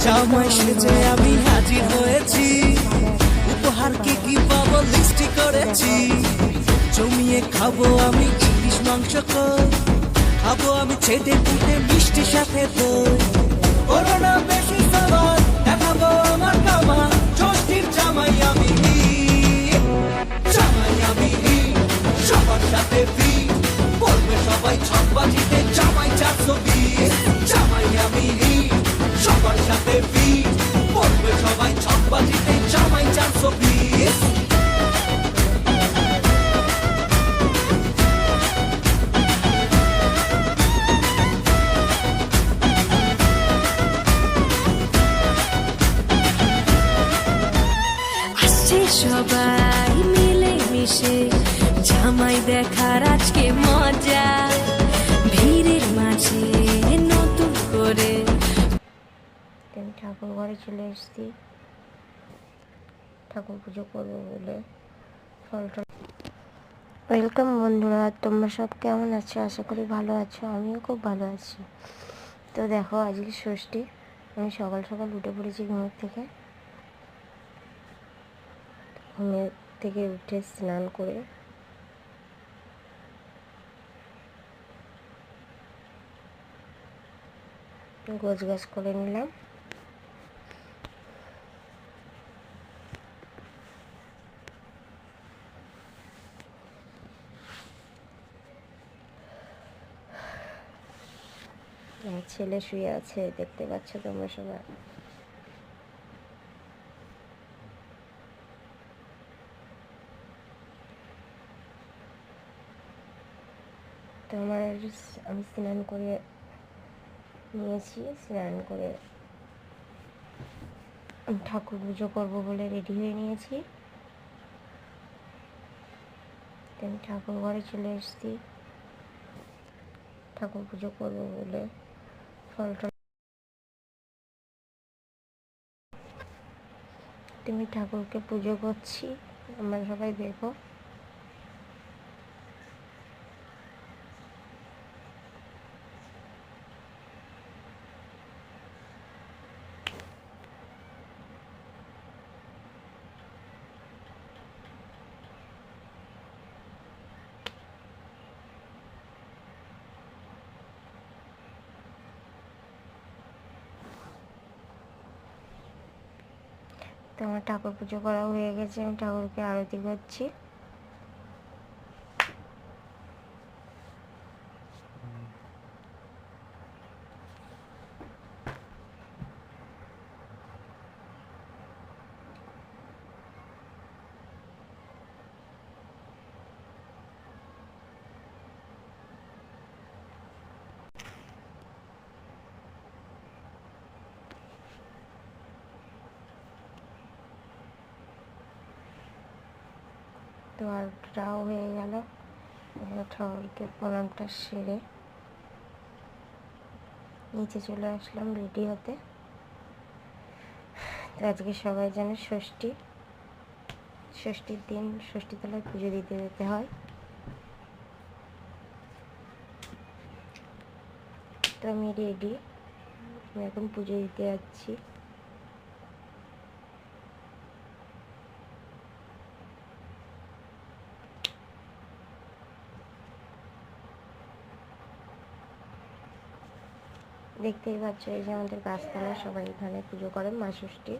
জামাই সেজে আমি হাজির হয়েছি, উপহার কে কি পাবো লিস্টি করেছি। জমিয়ে খাবো আমি ইলিশ মাংস কই, খাবো আমি ছেটে পুটে মিষ্টি সাথে দই। করোনা বেশি সাবার দেখাবো আমার কামাল, ষষ্ঠীর জামাই আমি জামাই আমি সবার সাথে ফিট, বলবে সবাই ছকবাজিতে জামাই 420। জামাই আমি সবার সাথে ফিট, বলবে সবাই ছকবাজিতে জামাই 420। আসছে সবাই মিলে মিশে, জামাই দেখার আজকে মজা, ভিড়ের মাঝে নতুন করে। আমি ঠাকুর ঘরে চলে এসেছি ঠাকুর পুজো করবো বলে। ফল টল ওয়েলকাম বন্ধুরা, তোমরা সব কেমন আছো? আশা করি ভালো আছো, আমিও খুব ভালো আছি। তো দেখো আজকে ষষ্ঠী, আমি সকাল সকাল উঠে পড়েছি ঘুমের থেকে উঠে স্নান করে গোছগাছ করে নিলাম। আমার ছেলে শুয়ে আছে, দেখতে পাচ্ছ তোমরা সবাই। তো আমি স্নান করে নিয়েছি, স্নান করে ঠাকুর পুজো করবো বলে রেডি হয়ে নিয়েছি। আমি ঠাকুর ঘরে চলে এসেছি ঠাকুর পুজো করবো বলে। ফল টল তুমি ঠাকুরকে পুজো করছি, আমরা সবাই দেখো। তো আমার ঠাকুর পুজো করা হয়ে গেছে, আমি ঠাকুরকে আরতি করছি। তো আরতিটাও হয়ে গেল, ঠাকুরকে প্রণামটা সেরে নিচে চলে আসলাম রেডি হতে। তো আজকে সবাই জানে ষষ্ঠীর দিন ষষ্ঠী তলায় পুজো দিতে যেতে হয়। তো আমি রেডি, আমি এখন পুজো দিতে যাচ্ছি। দেখতেই পাচ্ছ, এই যে আমাদের গাছতলা, সবাই এখানে পুজো করে মা ষষ্ঠী।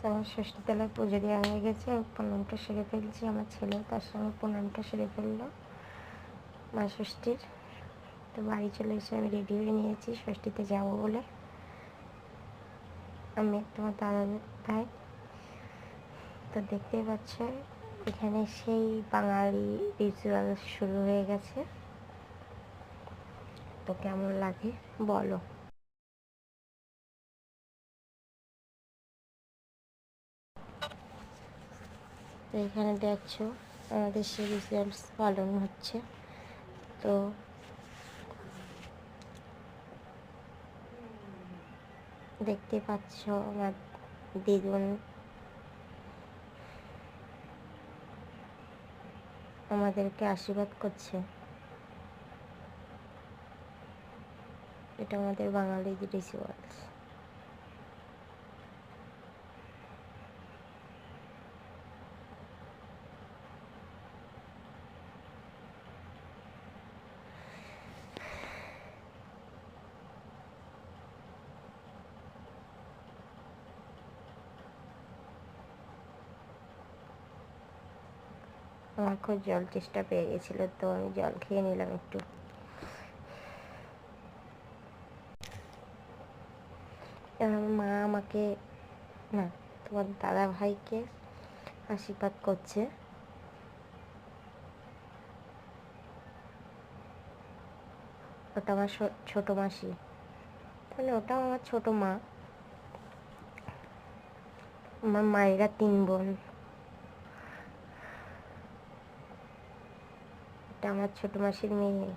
আমার ষষ্ঠী তলায় পুজো দেওয়া হয়ে গেছে, আমি প্রণামটা সেরে ফেলছি, আমার ছেলেও তার সঙ্গে প্রণামটা সেরে ফেললো মা ষষ্ঠীর। তো বাড়ি চলে এসে আমি রেডি হয়ে নিয়েছি ষষ্ঠীতে যাব বলে। আমি একটা আমার দাদার ভাই। তো দেখতেই পাচ্ছ এখানে সেই বাঙালি রিচুয়াল শুরু হয়ে গেছে। তো কেমন লাগে বলো। তো এখানে দেখছো আমাদের সেই রিচুয়ালস পালন হচ্ছে। তো দেখতে পাচ্ছ আমার দিদুন আমাদেরকে আশীর্বাদ করছে। এটা আমাদের বাঙালি রিচুয়ালস। আমার খুব জল তেষ্টা পেয়ে গেছিল, তো আমি জল খেয়ে নিলাম একটু। আমার মা আমাকে না, তোমার দাদা ভাইকে আশীর্বাদ করছে। ওটা আমার ছোট মাসি, মানে ওটাও আমার ছোট মা। আমার মায়েরা 3 বোন। এটা আমার ছোট মাসির মেয়ে।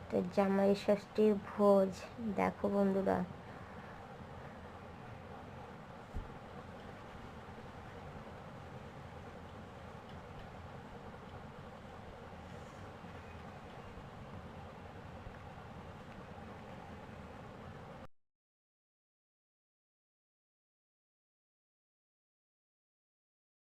তো জামাই ষষ্ঠীর ভোজ দেখো বন্ধুরা।